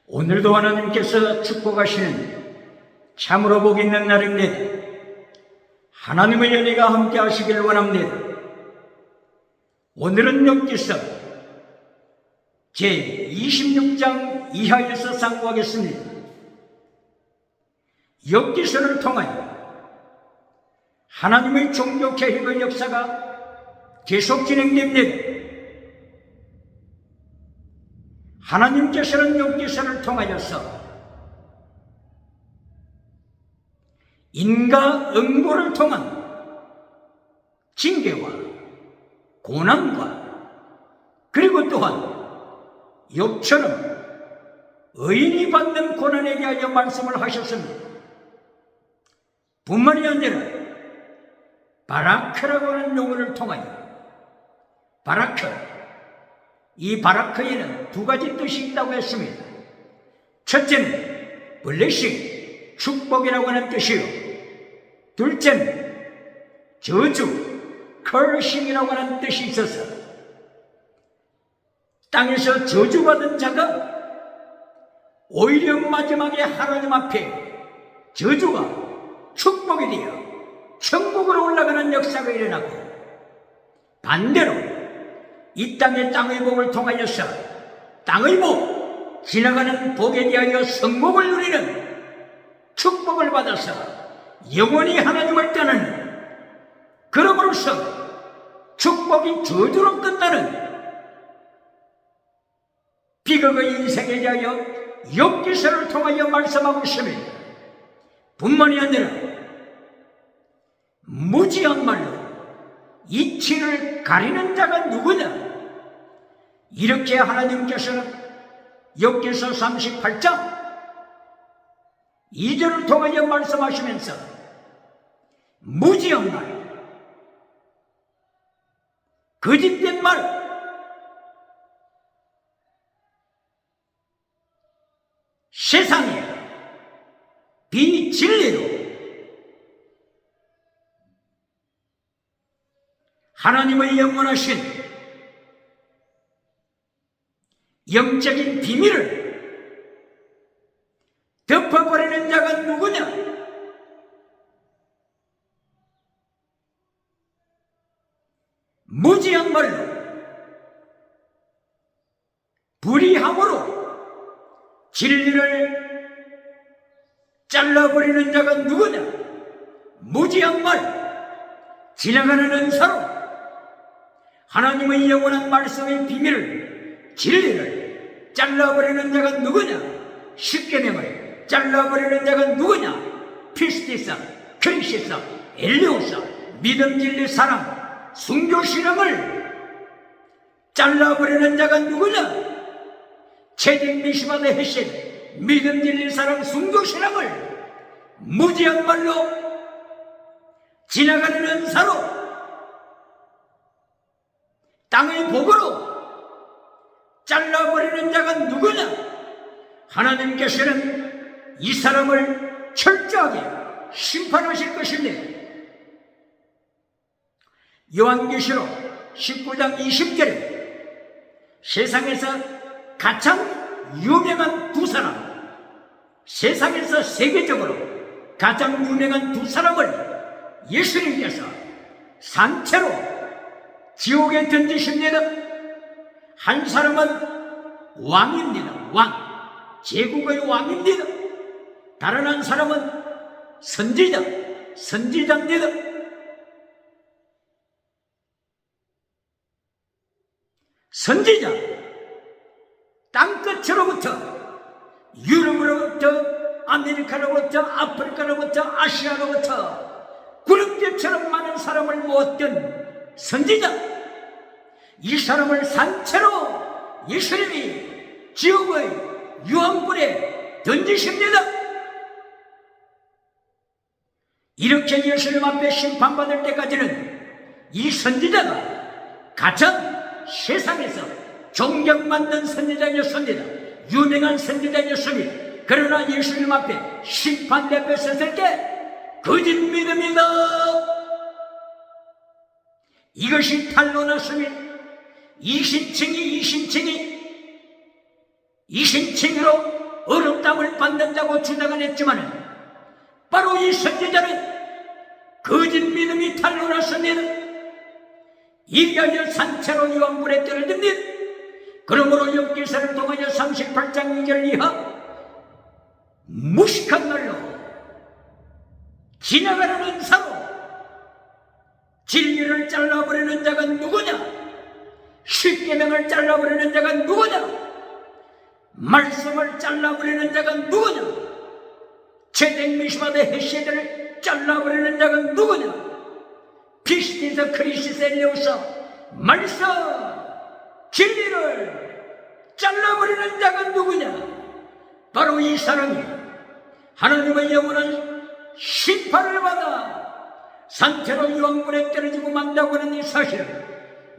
오늘도 하나님께서 축복하시는 참으로 복 있는 날입니다. 하나님의 은혜가 함께 하시길 원합니다. 오늘은 욥기서 제26장 이하에서 상고하겠습니다. 욥기서를 통하여 하나님의 종교 개혁의 역사가 계속 진행됩니다. 하나님께서는 욥기서를 통하여서 인과응보를 통한 징계와 고난과 그리고 또한 욥처럼 의인이 받는 고난에 대하여 말씀을 하셨습니다. 뿐만이 아니라 바라크라고 하는 용어를 통하여 바라크, 이 바라크에는 두 가지 뜻이 있다고 했습니다. 첫째는 블레싱, 축복이라고 하는 뜻이요. 둘째는 저주, 커싱이라고 하는 뜻이 있어서 땅에서 저주받은 자가 오히려 마지막에 하나님 앞에 저주가 축복이 되어 천국으로 올라가는 역사가 일어나고, 반대로 이 땅의 복을 통하여서 땅의 복, 지나가는 복에 대하여 성복을 누리는 축복을 받아서 영원히 하나님을 떠나는, 그럼으로써 축복이 저주로 끝나는 비극의 인생에 대하여 욥기서를 통하여 말씀하고 있습니다. 뿐만이 아니라 무지한 말로 이치를 가리는 자가 누구냐, 이렇게 하나님께서는 욥기서 38장 2절을 통하여 말씀하시면서 무지한 말, 거짓된 말, 세상에 비진리로 하나님의 영원하신 영적인 비밀을 덮어버리는 자가 누구냐? 무지한 말로, 불의함으로 진리를 잘라버리는 자가 누구냐? 무지한 말, 지나가는 은사로 하나님의 영원한 말씀의 비밀을, 진리를 잘라버리는 자가 누구냐? 십계명을 잘라버리는 자가 누구냐? 피스티사, 크리시사, 엘리오사, 믿음, 진리, 사랑, 순교, 신앙을 잘라버리는 자가 누구냐? 체질, 미시바드, 헤신, 믿음, 진리, 사랑, 순교, 신앙을 무지한 말로, 지나가는 은사로, 땅의 복으로 잘라버리는 자가 누구냐? 하나님께서는 이 사람을 철저하게 심판하실 것입니다. 요한계시록 19장 20절에 세상에서 가장 유명한 두 사람, 세상에서 세계적으로 가장 유명한 두 사람을 예수님께서 산채로 지옥에 던지십니다. 한 사람은 왕입니다. 왕, 제국의 왕입니다. 다른 한 사람은 선지자입니다. 선지자, 땅끝으로부터, 유럽으로부터, 아메리카로부터, 아프리카로부터, 아시아로부터 구름대처럼 많은 사람을 모았던 선지자, 이 사람을 산채로 예수님이 지옥의 유황불에 던지십니다. 이렇게 예수님 앞에 심판받을 때까지는 이 선지자가 가장 세상에서 존경받는 선지자였습니다. 유명한 선지자였습니다. 그러나 예수님 앞에 심판대에 섰을 때 거짓 믿음이다, 이것이 탄로났으면 이신층이 이신칭으로 어렵다움을 받는다고 주장을 했지만 바로 이 선지자는 거짓 믿음이 탄로났습니다. 이리하여 산채로 유황불에 떨어집니다. 그러므로 욥기서를 통하여 38장 2절 이하 무식한 말로 지나가는 은사로 진리를 잘라버리는 자가 누구냐? 십계명을 잘라버리는 자가 누구냐? 말씀을 잘라버리는 자가 누구냐? 제댕 미시마대 헤세드를 잘라버리는 자가 누구냐? 피스티서 크리시셀레우서 말씀 진리를 잘라버리는 자가 누구냐? 바로 이 사람이 하나님의 영원한 심판을 받아 산채로 유황불에 떨어지고 만다고 하는 이 사실을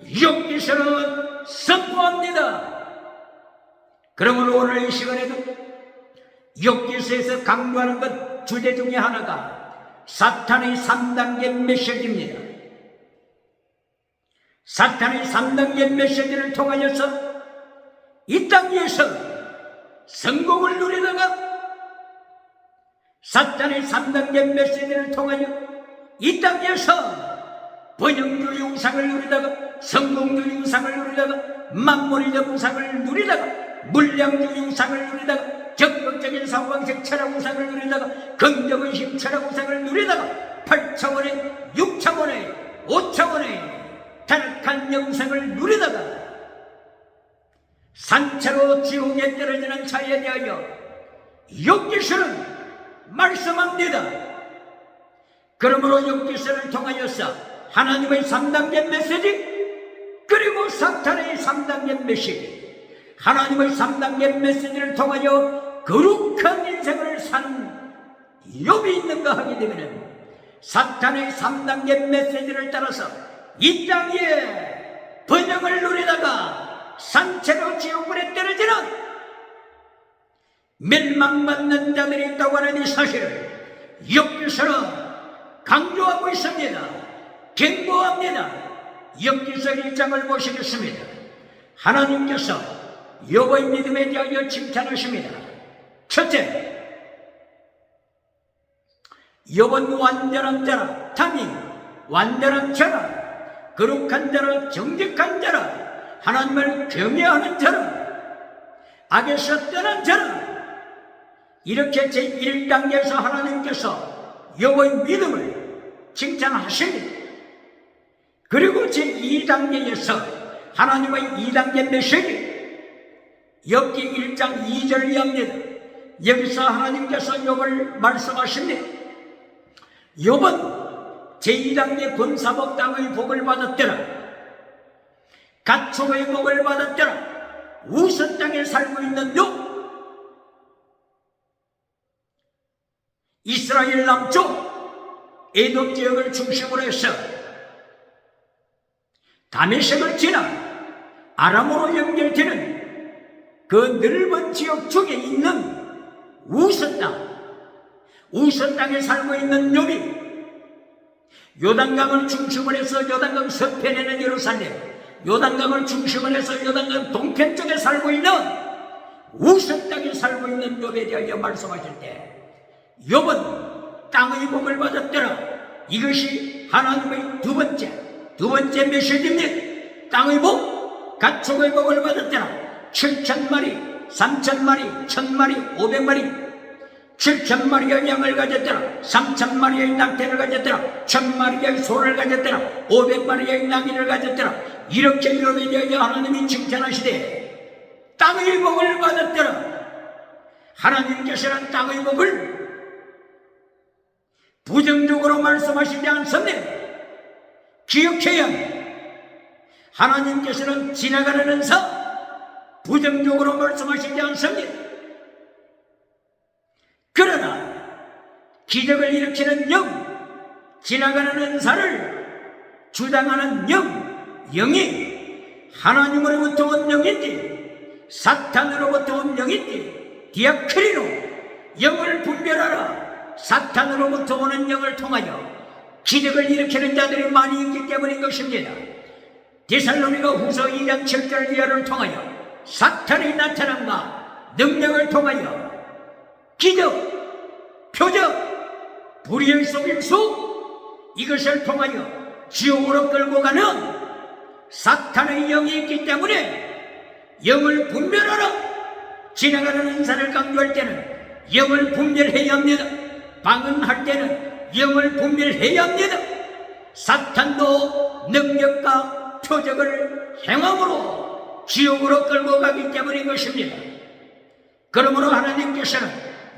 욥기서는 선포합니다. 그러므로 오늘 이 시간에도 욥기서에서 강조하는 것 주제 중에 하나가 사탄의 3단계 메시지입니다. 사탄의 3단계 메시지를 통하여서 이 땅에서 성공을 누리다가 사탄의 3단계 메시지를 통하여 이 땅에서 번영주의 우상을 누리다가 성공주의 우상을 누리다가 만물의적 우상을 누리다가 물량주의 우상을 누리다가 적극적인 사후방식 철학 우상을 누리다가 긍정의식 철학 우상을 누리다가 8차원의 6차원의 5차원의 타락한 영상을 누리다가 산채로 지옥에 떨어지는 자에 대하여 욥기서는 말씀합니다. 그러므로 욥기서를 통하여서 하나님의 3단계 메시지 그리고 사탄의 3단계 메시지 하나님의 3단계 메시지를 통하여 거룩한 인생을 사는 욥이 있는가 하게 되면 사탄의 3단계 메시지를 따라서 이 땅에 번영을 누리다가 산채로 지옥불에 떨어지는 멸망받는 자들이 있다고 하는 이 사실을 욥기서는 강조하고 있습니다. 경고합니다. 욥기서 1장을 보시겠습니다. 하나님께서 욥의 믿음에 대하여 칭찬하십니다. 첫째, 욥은 완전한 자라, 탐이 완전한 자라, 거룩한 자라, 정직한 자라, 하나님을 경외하는 자라, 악에서 떠난 자라, 이렇게 제1단계에서 하나님께서 욥의 믿음을 칭찬하십니다. 그리고 제2단계에서 하나님의 2단계 메시지 욥기 1장 2절 이하입니다. 여기서 하나님께서 욥을 말씀하십니다. 욥은 제2단계 번사복 땅의 복을 받았더라, 가축의 복을 받았더라. 우선 땅에 살고 있는 욥, 이스라엘 남쪽 에돔 지역을 중심으로 해서 다메섹을 지나 아람으로 연결되는 그 넓은 지역 중에 있는 우선 땅에 살고 있는 욥이 요단강을 중심으로 해서 요단강 서편에는 예루살렘, 요단강을 중심으로 해서 요단강 동편 쪽에 살고 있는 우선 땅에 살고 있는 욥에 대하여 말씀하실 때 욥은 땅의 복을 받았더라. 이것이 하나님의 두 번째 메시지입니다. 땅의 복, 가축의 복을 받았더라. 7,000마리, 3,000마리, 1,000마리, 500마리, 7,000마리의 양을 가졌더라. 3,000마리의 낙태를 가졌더라. 1,000마리의 소를 가졌더라. 500마리의 나귀를 가졌더라. 이렇게 욥에 대하여 하나님이 칭찬하시되 땅의 복을 받았더라. 하나님께서는 땅의 복을 부정적으로 말씀하시지 않습니다. 기억해야 합니다. 하나님께서는 지나가는 은사 부정적으로 말씀하시지 않습니다. 그러나 기적을 일으키는 영, 지나가는 은사를 주장하는 영이 하나님으로부터 온 영인지 사탄으로부터 온 영인지 디아크리로 영을 분별하라. 사탄으로부터 오는 영을 통하여 기적을 일으키는 자들이 많이 있기 때문인 것입니다. 데살로니가 후서 2장 7절 이하를 통하여 사탄이 나타난다. 능력을 통하여 기적, 표적, 불의의 속임수, 이것을 통하여 지옥으로 끌고 가는 사탄의 영이 있기 때문에 영을 분별하라. 지나가는 은사를 강조할 때는 영을 분별해야 합니다. 방언할 때는 영을 분별해야 합니다. 사탄도 능력과 표적을 행함으로 지옥으로 끌고 가기 때문인 것입니다. 그러므로 하나님께서는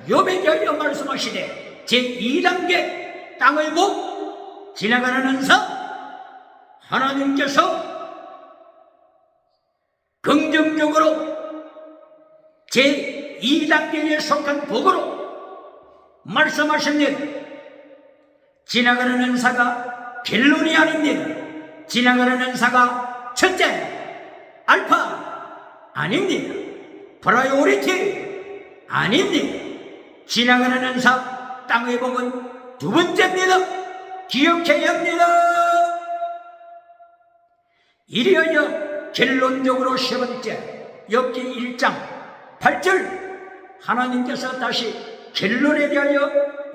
욥에게 하여 말씀하시되 제2단계 땅의 복, 지나가는 은사, 하나님께서 긍정적으로 제2단계에 속한 복으로 말씀하십니다. 지나가는 은사가 갤론이 아닙니다. 지나가는 은사가 첫째, 알파 아닙니다. 프라이오리티 아닙니다. 지나가는 은사, 땅의 복은 두 번째입니다. 기억해야 합니다. 이리하여 결론적으로 세 번째, 욥기 1장 8절, 하나님께서 다시 결론에 대하여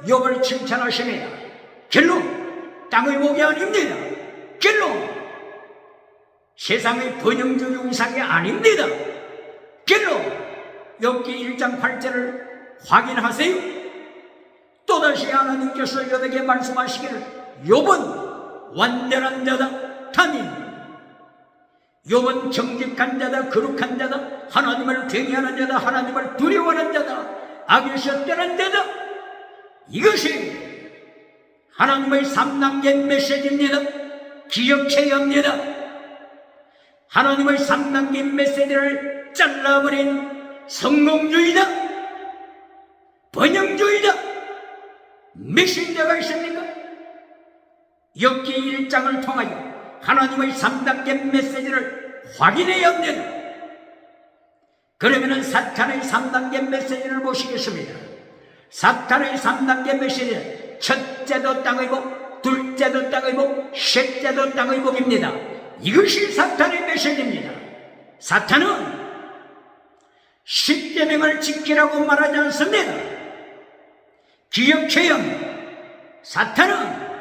욥을 칭찬하십니다. 결론, 땅의 복이 아닙니다. 결론, 세상의 번영주의 우상이 아닙니다. 결론, 욥기 1장 8절을 확인하세요. 또다시 하나님께서 욥에게 말씀하시기를 욥은 완전한 자다, 타민, 욥은 정직한 자다, 거룩한 자다, 하나님을 경외하는 자다, 하나님을 두려워하는 자다, 악에서 떠난 자다. 이것이 하나님의 3단계 메시지입니다. 기억해야 합니다. 하나님의 3단계 메시지를 잘라버린 성공주의다, 번영주의다, 메신저가 있습니까? 욥기 1장을 통하여 하나님의 3단계 메시지를 확인해야 합니다. 그러면 사탄의 3단계 메시지를 보시겠습니다. 사탄의 3단계 메시지는 첫째도 땅의 복, 둘째도 땅의 복, 셋째도 땅의 복입니다. 이것이 사탄의 메시지입니다. 사탄은 10계명을 지키라고 말하지 않습니다. 기억해야 합니다. 사탄은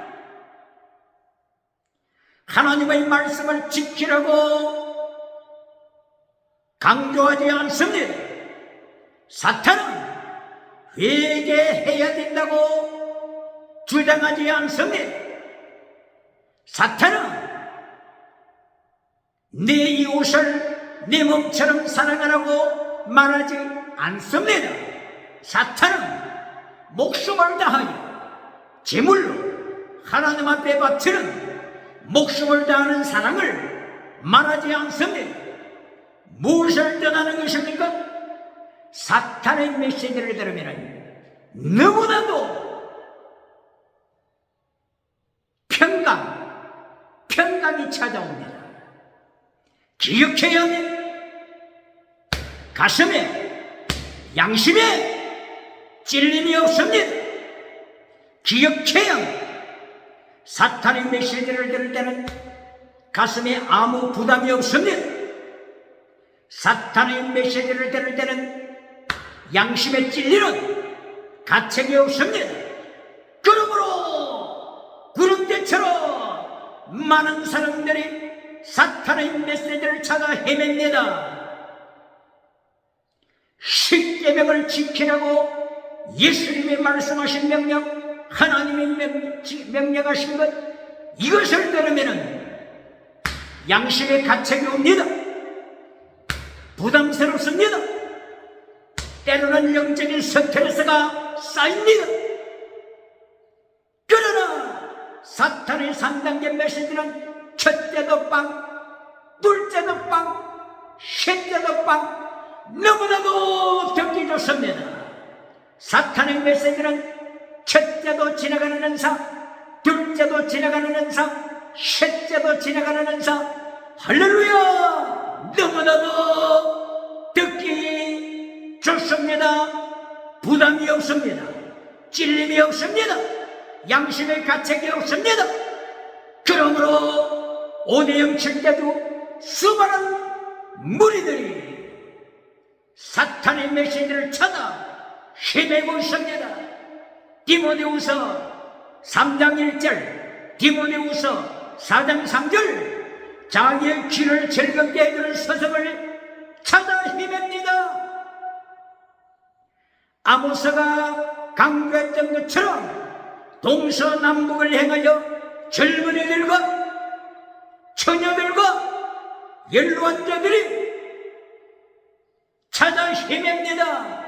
하나님의 말씀을 지키라고 강조하지 않습니다. 사탄은 회개해야 된다고 주장하지 않습니다. 사탄은 내 이웃을 내 몸처럼 사랑하라고 말하지 않습니다. 사탄은 목숨을 다하여 제물로 하나님 앞에 바치는 목숨을 다하는 사랑을 말하지 않습니다. 무엇을 떠나는 것입니까? 사탄의 메시지를 들으면 너무나도 평강이 찾아옵니다. 기억해야 합니다. 가슴에, 양심에 찔림이 없습니다. 기억해야 합니다. 사탄의 메시지를 들을 때는 가슴에 아무 부담이 없습니다. 사탄의 메시지를 들을 때는 양심에 찔리는 가책이 없습니다. 그러므로 구름대처럼 많은 사람들이 사탄의 메시지를 찾아 헤맵니다. 십계명을 지키라고 예수님이 말씀하신 명령, 하나님이 명령하신 것, 이것을 들으면 양심의 가책이 옵니다. 부담스럽습니다. 때로는 영적인 스트레스가 쌓입니다. 그러나 사탄의 3단계 메시지는 첫째도 빵, 둘째도 빵, 셋째도 빵, 너무나도 듣기 좋습니다. 사탄의 메시지는 첫째도 지나가는 은사, 둘째도 지나가는 은사, 셋째도 지나가는 은사. 할렐루야! 너무나도 듣기 좋습니다. 부담이 없습니다. 찔림이 없습니다. 양심의 가책이 없습니다. 그러므로 5대0 칠 때도 수많은 무리들이 사탄의 메시지를 찾아 헤매고 있습니다. 디모데후서 3장 1절, 디모데후서 4장 3절, 자기의 귀를 즐겁게 해주는 서성을 찾아 헤맵니다. 아모스가 강조했던 것처럼 동서남북을 행하여 젊은이들과 처녀들과 연로한 자들이 찾아 헤맵니다.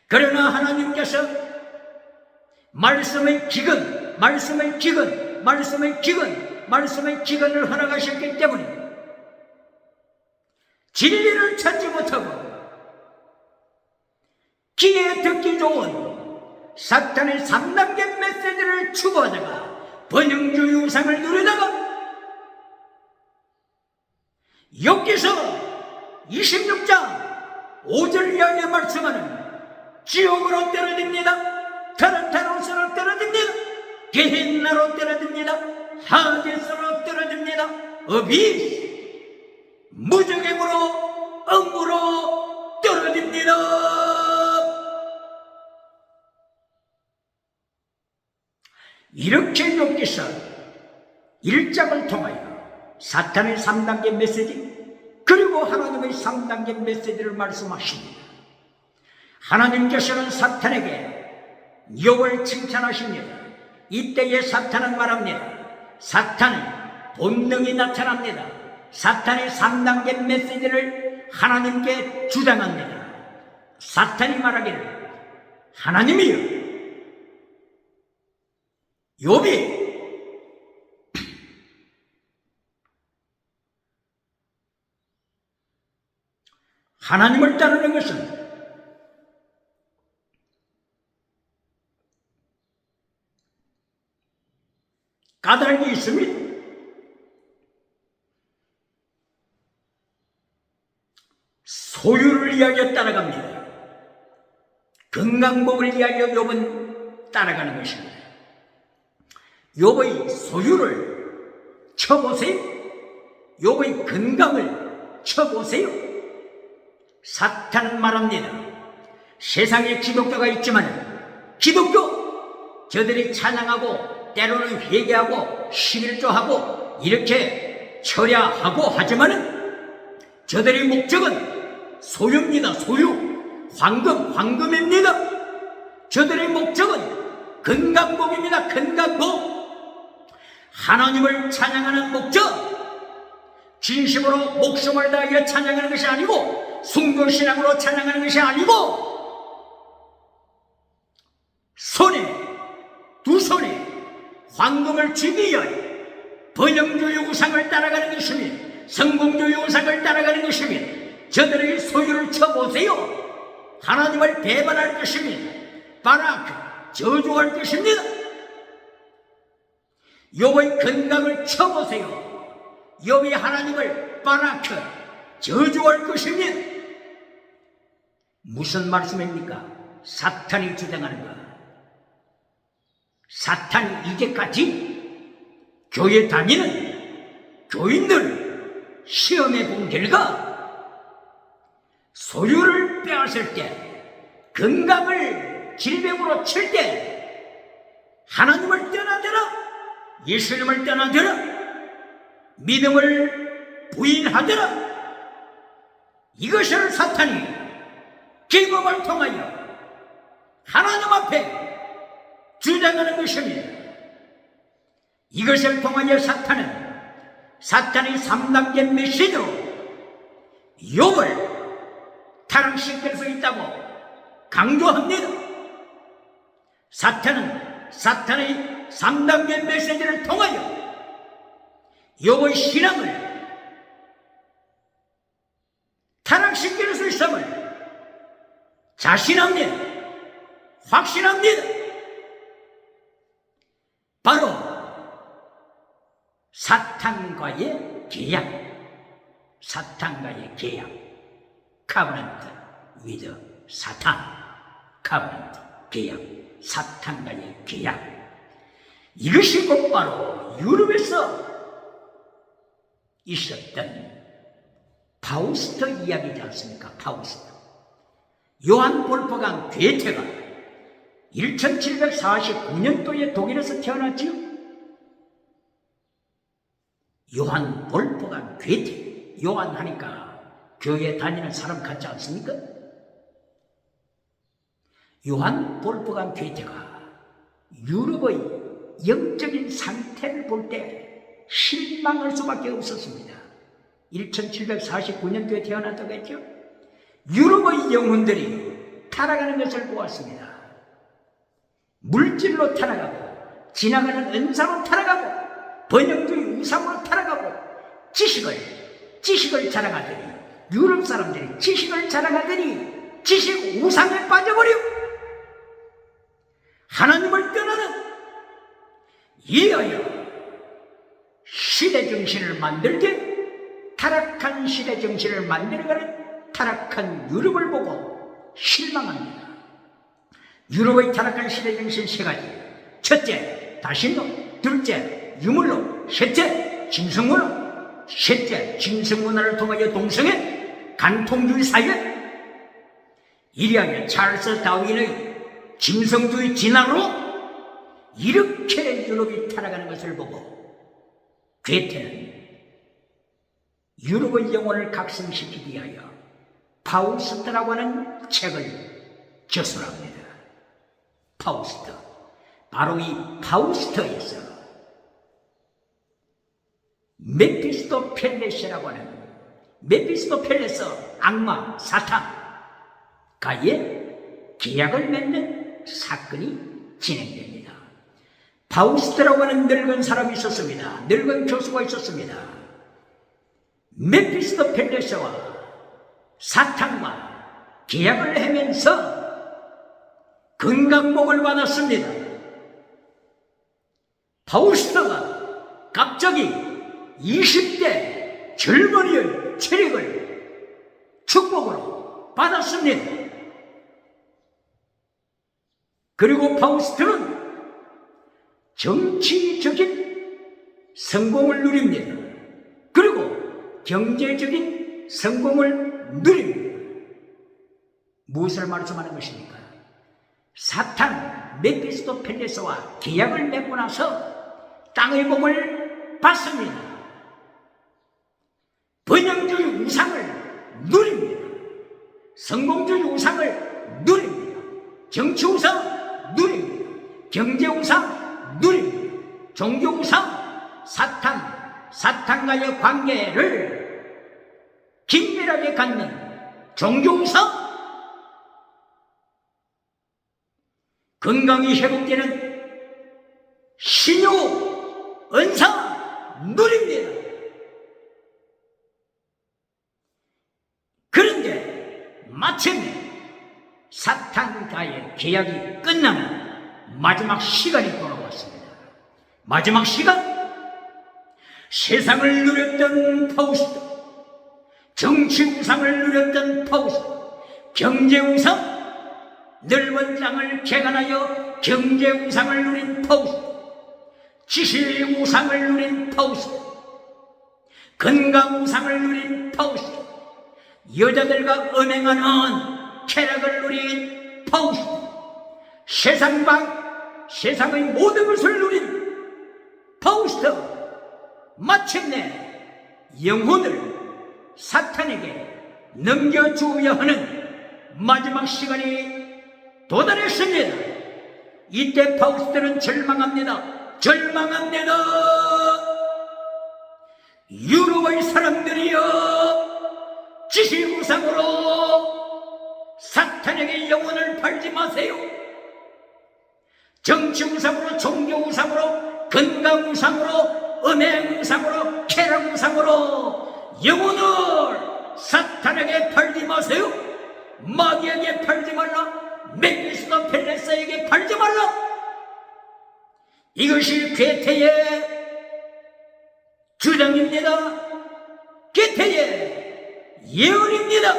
그러나 하나님께서 말씀의 기근을 허락하셨기 때문에 진리를 찾지 못하고 귀에 듣기 좋은 사탄의 3단계 메시지를 추구하다가 번영주의 우상을 누리다가 욥기서 26장 5절 이하에 말씀하는 지옥으로 떨어집니다. 타르타로스로 떨어집니다. 게헨나로 떨어집니다. 하데스로 떨어집니다. 무적행으로 억으로 떨어집니다. 이렇게 욥기서 1장을 통하여 사탄의 3단계 메시지 그리고 하나님의 3단계 메시지를 말씀하십니다. 하나님께서는 사탄에게 욥을 칭찬하십니다. 이때에 사탄은 말합니다. 사탄은 본능이 나타납니다. 사탄의 3단계 메시지를 하나님께 주장합니다. 사탄이 말하기를 하나님이여, 욥이 하나님을 따르는 것은 까닭이 있습니다. 소유를 위하여 따라갑니다. 건강복을 위하여 욥은 따라가는 것입니다. 욥의 소유를 쳐보세요. 욥의 건강을 쳐보세요. 사탄은 말합니다. 세상에 기독교가 있지만 기독교 저들이 찬양하고 때로는 회개하고 11조하고 이렇게 철야하고 하지만은 저들의 목적은 소유입니다. 소유, 황금입니다. 저들의 목적은 건강복입니다. 건강복. 하나님을 찬양하는 목적, 진심으로 목숨을 다하여 찬양하는 것이 아니고 순교신앙으로 찬양하는 것이 아니고 두 손에 황금을 쥐기 위하여 번영주의 우상을 따라가는 것이며 성공주의 우상을 따라가는 것이며 저들의 소유를 쳐보세요. 하나님을 배반할 것입니다. 바라크, 저주할 것입니다. 욥의 건강을 쳐보세요. 욥이 하나님을 바라크, 저주할 것입니다. 무슨 말씀입니까? 사탄이 주장하는 것. 사탄이 이제까지 교회 다니는 교인들 시험해 본 결과 소유를 빼앗을 때, 건강을 질병으로 칠 때 하나님을 떠나더라, 예수님을 떠나더라, 믿음을 부인하더라, 이것을 사탄이 기금을 통하여 하나님 앞에 주장하는 것입니다. 이것을 통하여 사탄은 사탄의 3단계 메시지로 욥을 타락시킬 수 있다고 강조합니다. 사탄은 사탄의 3단계 메시지를 통하여 욥의 신앙을 타락시킬 수 있음을 자신합니다. 확신합니다. 바로 사탄과의 계약, 카버넌트 위드 사탄, 카버넌트 계약, 사탄과의 계약. 이것이 곧바로 유럽에서 있었던 파우스트 이야기지 않습니까? 파우스트. 요한 볼프강 괴테가 1749년도에 독일에서 태어났지요. 요한 볼프강 괴테. 요한 하니까 교회 다니는 사람 같지 않습니까? 요한 볼프강 괴테가 유럽의 영적인 상태를 볼 때 실망할 수밖에 없었습니다. 1749년도에 태어났다고 했죠. 유럽의 영혼들이 타락하는 것을 보았습니다. 물질로 타락하고 지나가는 은사로 타락하고 번영주의 우상으로 타락하고 지식을 자랑하더니 유럽 사람들이 지식을 자랑하더니 지식 우상에 빠져버려 하나님을 떠나는 이하여 시대정신을 만들게 타락한 시대정신을 만들어가는 타락한 유럽을 보고 실망합니다. 유럽의 타락한 시대정신 세 가지. 첫째, 다신론. 둘째, 유물론. 셋째, 짐승문화. 셋째, 짐승문화를 통하여 동성애, 간통주의 사회. 이리하여 찰스 다윈의 짐승주의 진화로 이렇게 유럽이 타락하는 것을 보고 괴테는 유럽의 영혼을 각성시키기 위하여 파우스트라고 하는 책을 저술합니다. 파우스트. 바로 이 파우스트에서 메피스토펠레스라고 하는 메피스토펠레스 악마 사탄과의 계약을 맺는 사건이 진행됩니다. 파우스트라고 하는 늙은 사람이 있었습니다. 늙은 교수가 있었습니다. 메피스토펠레스와 사탄과 계약을 하면서 건강복을 받았습니다. 파우스트가 갑자기 20대 젊은이의 체력을 축복으로 받았습니다. 그리고 파우스트는 정치적인 성공을 누립니다. 그리고 경제적인 성공을 누립니다. 무엇을 말씀하는 것입니까? 사탄 메피스토펠레스와 계약을 맺고 나서 땅의 복을 받습니다. 번영주의 우상을 누립니다. 성공주의 우상을 누립니다. 정치 우상 누립니다. 경제 우상 누립니다. 종교 우상, 사탄과의 관계를 긴밀하게 갖는 종교 우상, 건강이 회복되는 신유, 은사 누립니다. 그런데 마침내 사탄과의 계약이 끝나는 마지막 시간이 돌아왔습니다. 마지막 시간, 세상을 누렸던 파우스트, 정치 우상을 누렸던 파우스트, 경제 우상, 넓은 땅을 개간하여 경제 우상을 누린 파우스트, 지식 우상을 누린 파우스트, 건강 우상을 누린 파우스트, 여자들과 음행하는 쾌락을 누린 파우스트, 세상의 모든 것을 누린 파우스트, 마침내 영혼을 사탄에게 넘겨주어야 하는 마지막 시간이 도달했습니다. 이때 파우스트는 절망합니다. 유럽의 사람들이여, 지식우상으로 사탄에게 영혼을 팔지 마세요. 정치우상으로, 종교우상으로, 건강우상으로, 음행우상으로, 쾌락우상으로 영혼을 사탄에게 팔지 마세요. 마귀에게 팔지 말라. 메피스토펠레스에게 팔지 말라. 이것이 괴테의 주장입니다. 괴테의 예언입니다.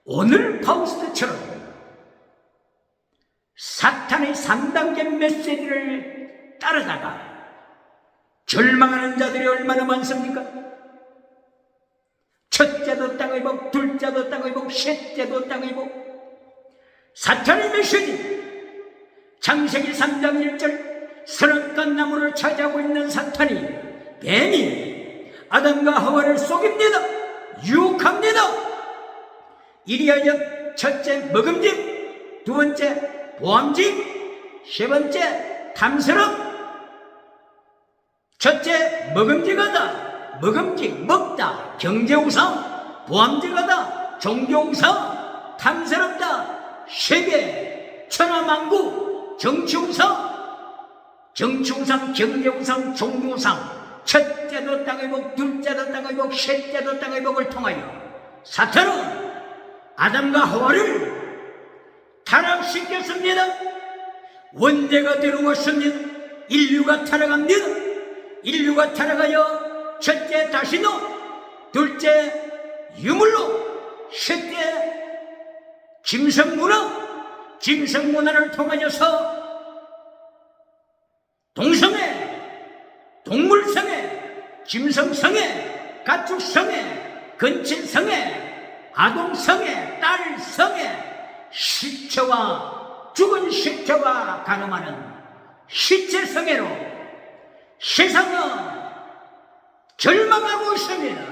오늘 파우스트처럼 사탄의 3단계 메시지를 따르다가 절망하는 자들이 얼마나 많습니까? 첫째도 땅의 복, 둘째도 땅의 복, 셋째도 땅의 복. 사탄의 메시지, 창세기 3장 1절, 선악과 나무를 찾아오고 있는 사탄이, 뱀이 아담과 하와를 속입니다. 유혹합니다. 이리하여 첫째 먹음직, 두 번째 보암직, 세 번째 탐스럽. 첫째 먹음직하다, 먹음직 먹다, 경제우상. 보암직하다, 종교우상. 탐스럽다, 세계 천하만국 정치우상. 정치우상, 경제우상, 종교우상. 첫째도 땅의 복, 둘째도 땅의 복, 셋째도 땅의 복을 통하여 사탄은 아담과 하와를 타락시켰습니다. 원죄가 되어왔습니다. 인류가 타락합니다. 인류가 타락하여 첫째 다시노, 둘째 유물로, 셋째 짐승문화, 짐승문화를 통하여서 동성애, 동물성애, 짐승성애, 가축성애, 근친성애, 아동성애, 딸성애, 시체와 죽은 시체와 가늠하는 시체성애로 세상은 절망하고 있습니다.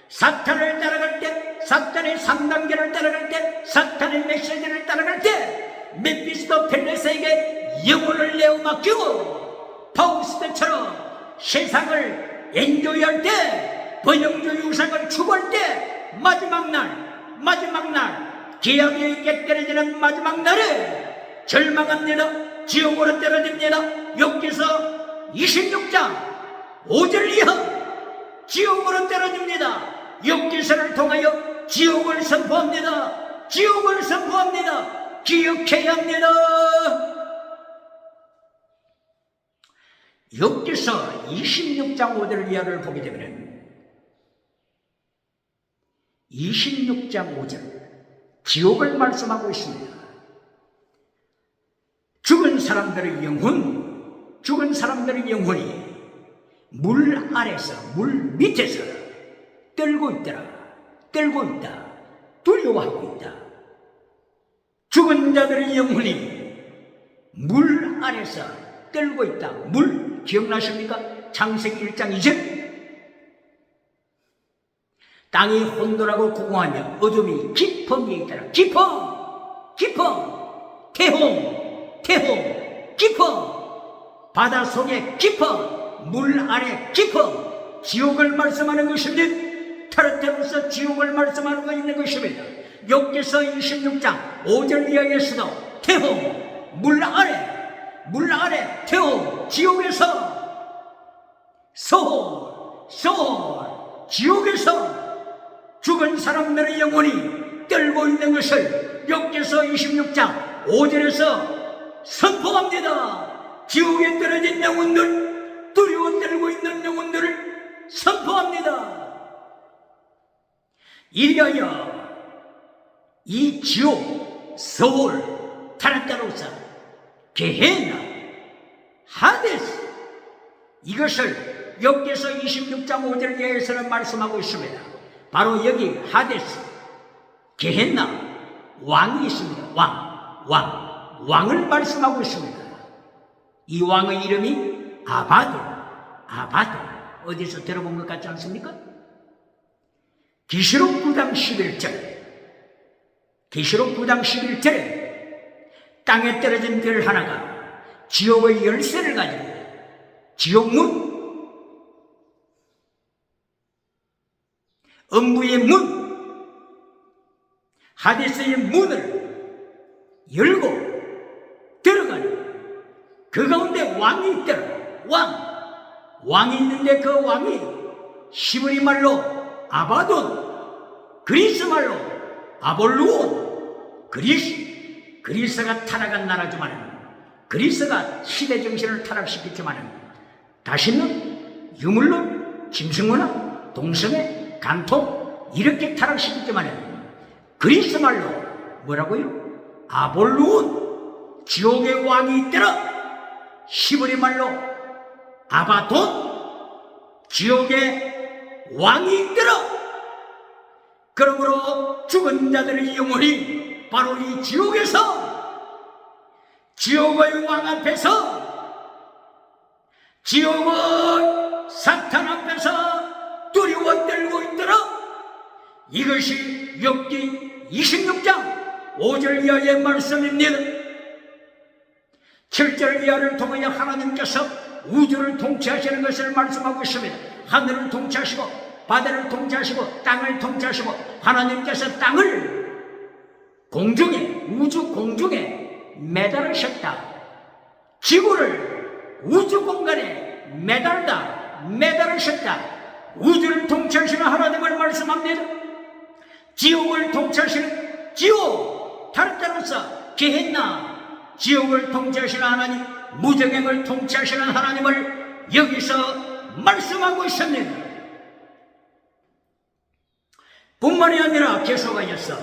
사탄을 따라갈 때, 사탄의 3단계를 따라갈 때, 사탄의 메시지를 따라갈 때 메피스토펠레스에게 영혼을 내어 맡기고 파우스트처럼 세상을 엔조이할 때, 번영주의 우상을 추구할 때, 마지막 날 기약이 있게 떨어지는 마지막 날에 절망합니다. 지옥으로 떨어집니다. 욥기서 26장 5절 이하 지옥으로 떨어집니다. 욥기서를 통하여 지옥을 선포합니다. 지옥을 선포합니다. 기억해야 합니다. 욥기서 26장 5절 이하를 보게 되면 26장 5절 지옥을 말씀하고 있습니다. 죽은 사람들의 영혼, 죽은 사람들의 영혼이 물 아래서, 물 밑에서 떨고 있더라. 떨고 있다. 두려워하고 있다. 죽은 자들의 영혼이 물 아래서 떨고 있다. 물 기억나십니까? 창세기 1장 2절. 땅이 혼돈하고 공허하며 어둠이 깊은 데 있더라. 깊은 태홍, 깊은 바다 속에 깊은 물 아래 깊은 지옥을 말씀하는 것입니다. 타르테로서 지옥을 말씀하는 거 있는 것입니다. 욥기서 26장 5절 이하에서도 태홍, 물 아래 태홍, 지옥에서 소홀, 지옥에서 죽은 사람들의 영혼이 떨고 있는 것을 욥기서 26장 5절에서 선포합니다. 지옥에 떨어진 영혼들, 두려워 떨고 있는 영혼들을 선포합니다. 이리하여 이 지옥, 서울, 타르타로사, 게헤나, 하데스, 이것을 욥기서 26장 5절 이하에서는 말씀하고 있습니다. 바로 여기 하데스, 게헤나, 왕이 있습니다. 왕을 말씀하고 있습니다. 이 왕의 이름이 아바돈. 어디서 들어본 것 같지 않습니까? 계시록 9장 11절에 땅에 떨어진 별 하나가 지옥의 열쇠를 가지고 지옥문, 음부의 문, 하데스의 문을 열고 들어가는 그 가운데 왕이 있더라. 왕이 있는데 그 왕이 히브리 말로 아바돈, 그리스 말로 아볼루온, 그리스가 타락한 나라지만은, 그리스가 시대 정신을 타락시켰지만은 다시는 유물론, 짐승문화, 동성애, 간통 이렇게 타락시켰지만은 그리스 말로 뭐라고요? 아볼루온, 지옥의 왕이 있더라. 히브리 말로 아바돈, 지옥의 왕이 있더라. 그러므로 죽은 자들의 영혼이 바로 이 지옥에서, 지옥의 왕 앞에서, 지옥의 사탄 앞에서 두려워 떨고 있더라. 이것이 욥기 26장 5절 이하의 말씀입니다. 7절 이하를 통하여 하나님께서 우주를 통치하시는 것을 말씀하고 있습니다. 하늘을 통치하시고 바다를 통치하시고 땅을 통치하시고, 하나님께서 땅을 공중에, 우주 공중에 매달으셨다. 지구를 우주 공간에 매달으셨다. 우주를 통치하시는 하나님을 말씀합니다. 지옥을 통치하시는, 지옥 다른 따라서 게헨나, 지옥을 통치하시는 하나님, 무정행을 통치하시는 하나님을 여기서 말씀하고 있습니다. 뿐만이 아니라 계속하여서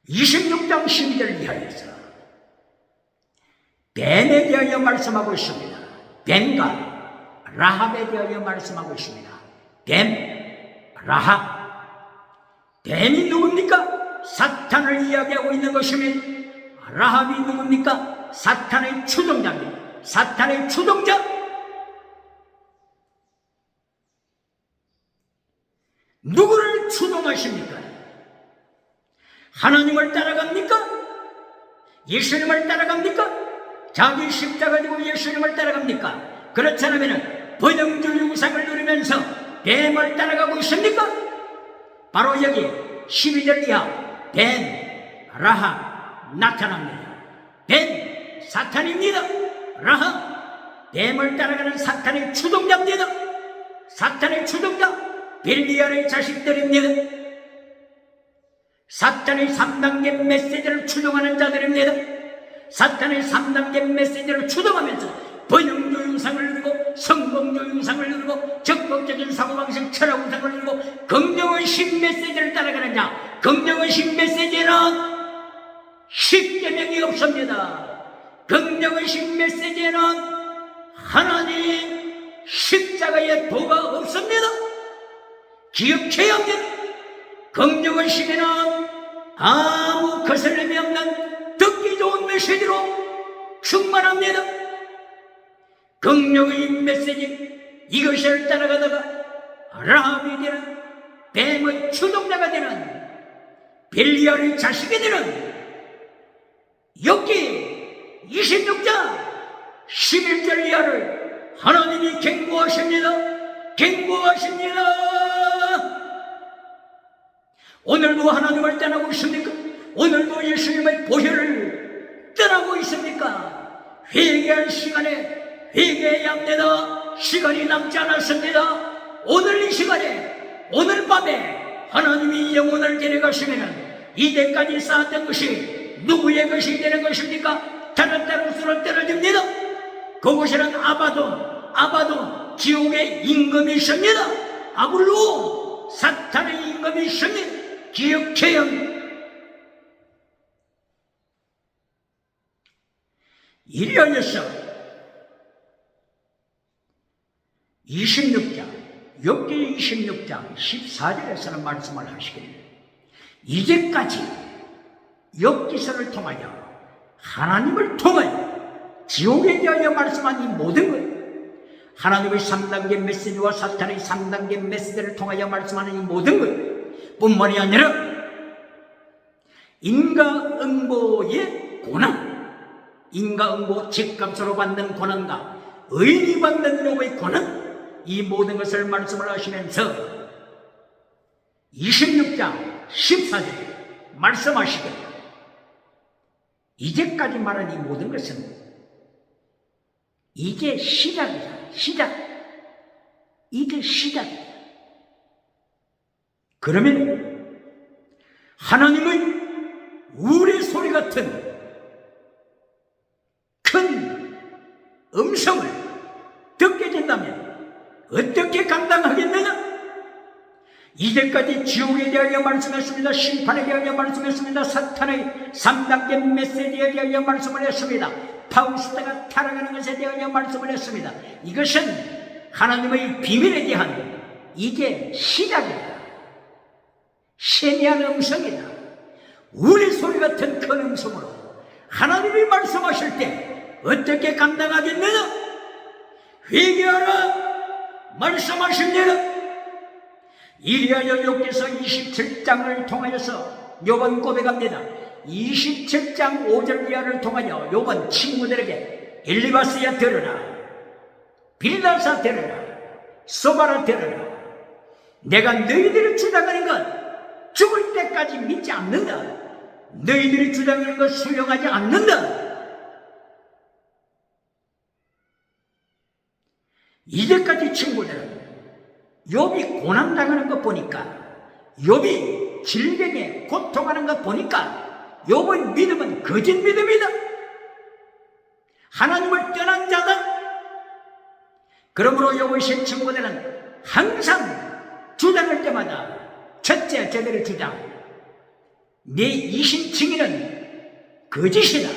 26장 12절 이하에서 뱀에 대하여 말씀하고 있습니다. 뱀과 라합에 대하여 말씀하고 있습니다. 뱀, 라합. 뱀이 누굽니까? 사탄을 이야기하고 있는 것이며, 라합이 누굽니까? 사탄의 추종자입니다. 사탄의 추종자. 누구를 추종하십니까? 하나님을 따라갑니까? 예수님을 따라갑니까? 자기 십자가 지고 예수님을 따라갑니까? 그렇지 않으면 번영주 유상을 누리면서 뱀을 따라가고 있습니까? 바로 여기 12절 이하 뱀, 라합 나타납니다. 뱀, 사탄입니다. 라합, 뱀을 따라가는 사탄의 추종자입니다. 사탄의 추종자, 벨리알의 자식들입니다. 사탄의 3단계 메시지를 추종하는 자들입니다. 사탄의 3단계 메시지를 추종하면서 번영조 영상을 누리고, 성공조 영상을 누리고, 적극적인 사고방식 철학 우상을 누리고, 긍정의식 메시지를 따라가는 자. 긍정의식 메시지는 십계명이 없습니다. 긍정의식 메시지는 하나님 십자가의 도가 없습니다. 기억해야 합니다. 긍정의식에는 아무 거슬림이 없는 듣기 좋은 메시지로 충만합니다. 긍정의 메시지, 이것을 따라가다가 라합이 되는, 뱀의 추종자가 되는, 벨리알의 자식이 되는 욥기 26장 11절 이하를 하나님이 경고하십니다. 경고하십니다. 오늘도 하나님을 떠나고 있습니까? 오늘도 예수님의 보혈을 떠나고 있습니까? 회개할 시간에 회개해야 합니다. 시간이 남지 않았습니다. 오늘 이 시간에, 오늘 밤에 하나님이 영혼을 데려가시면 이제까지 쌓았던 것이 누구의 것이 되는 것입니까? 다른 수로 떨어집니다. 그곳에는 아바돈, 지옥의 임금이 있습니다. 아블로, 사탄의 임금이 있습니다. 기억해야 합니다. 이리하여서 26장, 욥기 26장 14절에서는 말씀을 하시기를, 이제까지 욥기서를 통하여, 하나님을 통하여 지옥에 대하여 말씀한 이 모든 것, 하나님의 3단계 메시지와 사탄의 3단계 메시지를 통하여 말씀하는 이 모든 것 뿐만이 아니라 인과응보의 고난, 인과응보 집값으로 받는 고난과 의인이 받는 욥의 고난, 이 모든 것을 말씀을 하시면서 26장 14절에 말씀하시길, 이제까지 말한 이 모든 것은 이게 시작이다. 이게 시작이다. 그러면 하나님의 우레소리 같은 큰 음성을 듣게 된다면 어떻게 감당하겠느냐? 이제까지 지옥에 대하여 말씀했습니다. 심판에 대하여 말씀했습니다. 사탄의 3단계 메시지에 대하여 말씀을 했습니다. 파우스트가 타락하는 것에 대하여 말씀을 했습니다. 이것은 하나님의 비밀에 대한 이게 시작이다. 세미한 음성이다. 우리 소리 같은 큰 음성으로 하나님이 말씀하실 때 어떻게 감당하겠느냐? 회개하라 말씀하십니다. 이리하여 욥기서 27장을 통하여서 욥은 고백합니다. 27장 5절 이하를 통하여 욥은 친구들에게 엘리바스야 들으라, 빌다사 들으라, 소바라 들으라. 내가 너희들이 주장하는 것 죽을 때까지 믿지 않는다. 너희들이 주장하는 것 수용하지 않는다. 이제까지 친구들은 욥이 고난당하는 것 보니까, 욥이 질병에 고통하는 것 보니까 욥의 믿음은 거짓 믿음이다. 하나님을 떠난 자다. 그러므로 욥의 신 친구들은 항상 주장할 때마다 첫째 저들의 주장, 네 이신 증인은 거짓이다.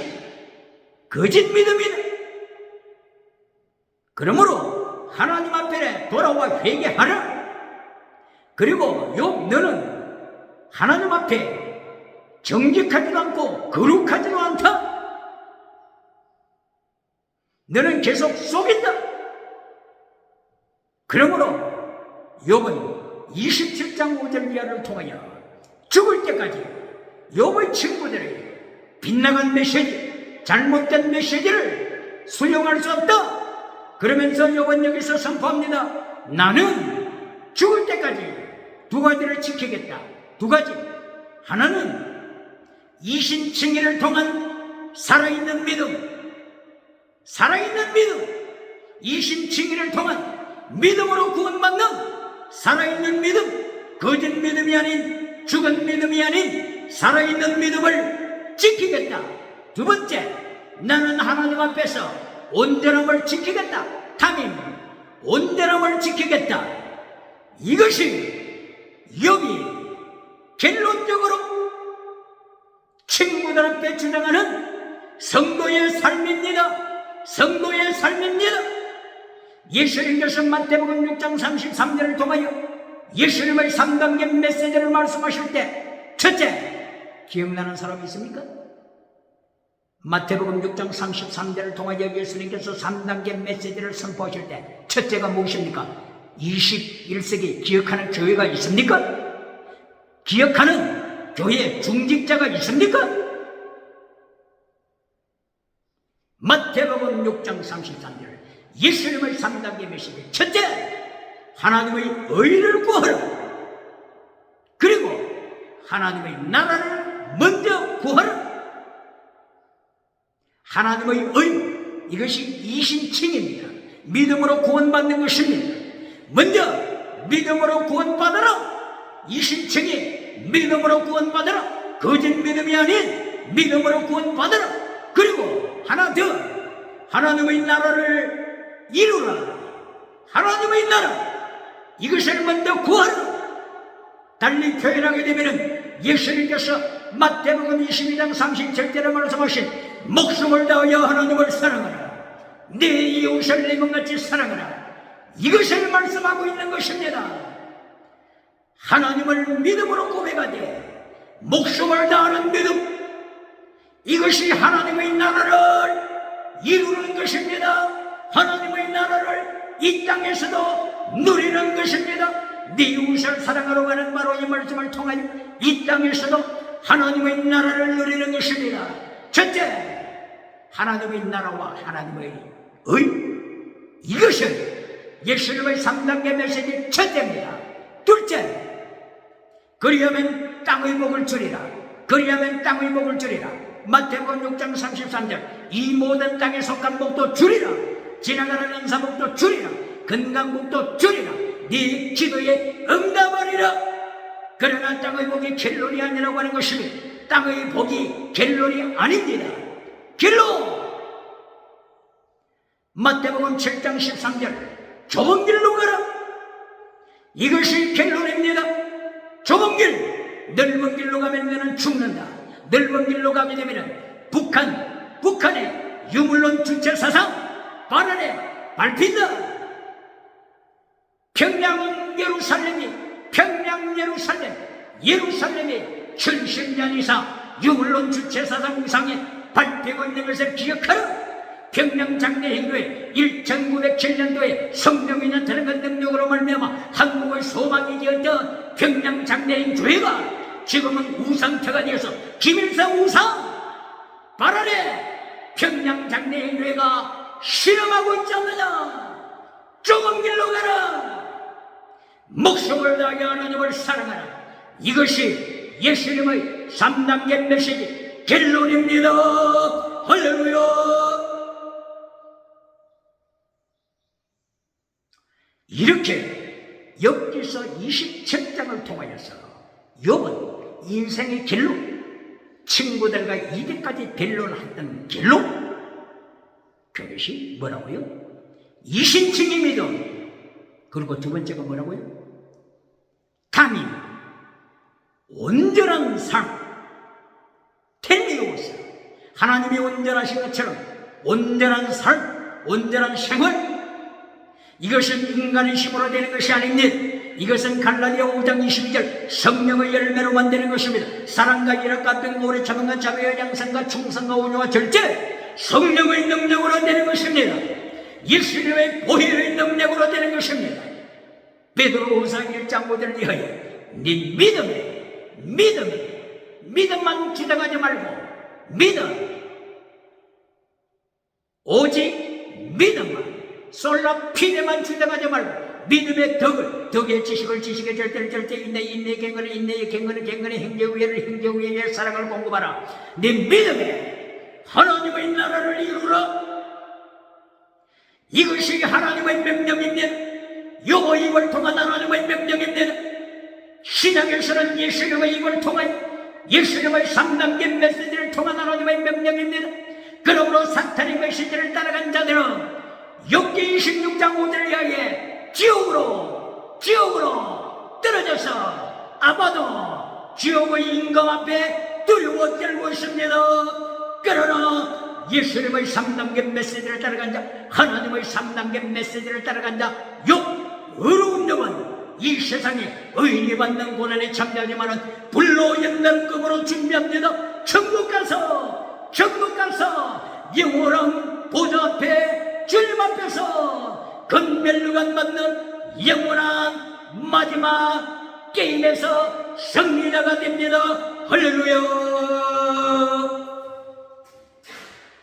거짓 믿음이다. 그러므로 하나님 앞에 돌아와 회개하라. 그리고 욥 너는 하나님 앞에 정직하지도 않고 거룩하지도 않다. 너는 계속 속인다. 그러므로 욥은 27장 5절 이하를 통하여 죽을 때까지 욥의 친구들의 빗나간 메시지, 잘못된 메시지를 수용할 수 없다. 그러면서 욥은 여기서 선포합니다. 나는 죽을 때까지 두 가지를 지키겠다. 두 가지. 하나는 이신 칭의를 통한 살아있는 믿음, 살아있는 믿음, 이신 칭의를 통한 믿음으로 구원받는 살아있는 믿음, 거짓 믿음이 아닌, 죽은 믿음이 아닌 살아있는 믿음을 지키겠다. 두 번째, 나는 하나님 앞에서 온전함을 지키겠다. 탐임, 온전함을 지키겠다. 이것이 욥이 결론적으로 친구들 앞에 주장하는 성도의 삶입니다. 성도의 삶입니다. 예수님께서 마태복음 6장 33절을 통하여 예수님의 3단계 메시지를 말씀하실 때 첫째, 기억나는 사람이 있습니까? 마태복음 6장 33절을 통하여 예수님께서 3단계 메시지를 선포하실 때 첫째가 무엇입니까? 21세기 기억하는 교회가 있습니까? 기억하는 교회 중직자가 있습니까? 마태복음 6장 33절 예수님의 3단계 메시지 첫째, 하나님의 의를 구하라. 그리고 하나님의 나라를 먼저 구하라. 하나님의 의, 이것이 이신칭입니다. 믿음으로 구원받는 것입니다. 먼저 믿음으로 구원받아라. 이신칭이 믿음으로 구원받아라. 거짓 믿음이 아닌 믿음으로 구원받아라. 그리고 하나 더, 하나님의 나라를 이루라. 하나님의 나라, 이것을 먼저 구하라. 달리 표현하게 되면 예수님께서 마태복음 22장 37절에 말씀하신 목숨을 다하여 하나님을 사랑하라. 내 이웃을 내 몸같이 사랑하라. 이것을 말씀하고 있는 것입니다. 하나님을 믿음으로 고백하되 목숨을 다하는 믿음, 이것이 하나님의 나라를 이루는 것입니다. 하나님의 나라를 이 땅에서도 누리는 것입니다. 네 이웃을 사랑하러 가는 바로 이 말씀을 통하여 이 땅에서도 하나님의 나라를 누리는 것입니다. 첫째, 하나님의 나라와 하나님의 의, 이것은 예수님의 3단계 메시지 첫째입니다. 둘째, 그리하면 땅의 복을 주리라. 그리하면 땅의 복을 주리라. 마태복음 6장 33절 이 모든 땅에 속한 복도 주리라. 지나가는 은사복도 주리라. 건강복도 주리라. 네 기도에 응답하리라. 그러나 땅의 복이 결론이 아니라고 하는 것입니다. 땅의 복이 결론이 아닙니다. 결론! 마태복음 7장 13절 좁은 길로 가라. 이것이 결론입니다. 좁은 길, 넓은 길로 가면 너는 죽는다. 넓은 길로 가게 되면 북한에 유물론 주체사상 발언에 밟힌다. 평양 예루살렘이 70년 이상 유물론 주체사상 우상에 밟히고 있는 것을 기억하라. 평양 장례행교회 1907년도에 성령이 나타난 능력으로 말미암아 한국의 소망이 되었던 평양 장례행교회가 지금은 우상태가 되어서 김일사 우상 발언에 평양 장례행교회가 실험하고 있지 않느냐. 좁은 길로 가라. 목숨을 다하여 하나님을 사랑하라. 이것이 예수님의 3단계 메시지 결론입니다. 할렐루야. 이렇게 욥기서 27장을 통하여서 욥은 인생의 길로 친구들과 이제까지 변론했던 길로 그것이 뭐라고요? 이신칭이 믿음. 그리고 두 번째가 뭐라고요? 탐임, 온전한 삶, 텔레오스. 하나님이 온전하신 것처럼 온전한 삶, 온전한 생활. 이것은 인간의 힘으로 되는 것이 아닙니다. 이것은 갈라디아 5장 22절 성령의 열매로만 되는 것입니다. 사랑과 희락과 등 오래 참음과 자비와 양선과 충성과 온유와 절제, 성령의 능력으로 되는 것입니다. 예수님의 보혈의 능력으로 되는 것입니다. 베드로후서 1장 5절을 위하여 네 믿음만 주장하지 말고 오직 믿음만 솔라 피데만 주장하지 말고 믿음의 덕의 지식을 지식의 절대를 인내의 갱건의 행제우애를 행제우애의 사랑을 공급하라. 네 믿음에 하나님의 나라를 이루라. 이것이 하나님의 명령입니다. 요거 이걸 통한 하나님의 명령입니다. 신약에서는 예수님의 이걸 통한 예수님의 3단계 메시지를 통한 하나님의 명령입니다. 그러므로 사탄의 메시지를 따라간 자들은 욥기 26장 5절을 위하여 지옥으로 떨어져서 아마도 지옥의 임금 앞에 두려워 떨고 있습니다. 그러나 예수님의 3단계 메시지를 따라간 자, 하나님의 3단계 메시지를 따라간 자, 의로운 욥은 이 세상에 의인이 받는 고난에 참여하지만은 불로 연단급으로 준비합니다. 천국 가서 영원한 보좌 앞에 주님 앞에서 건멸류관 받는 영원한 마지막 게임에서 승리자가 됩니다. 할렐루야.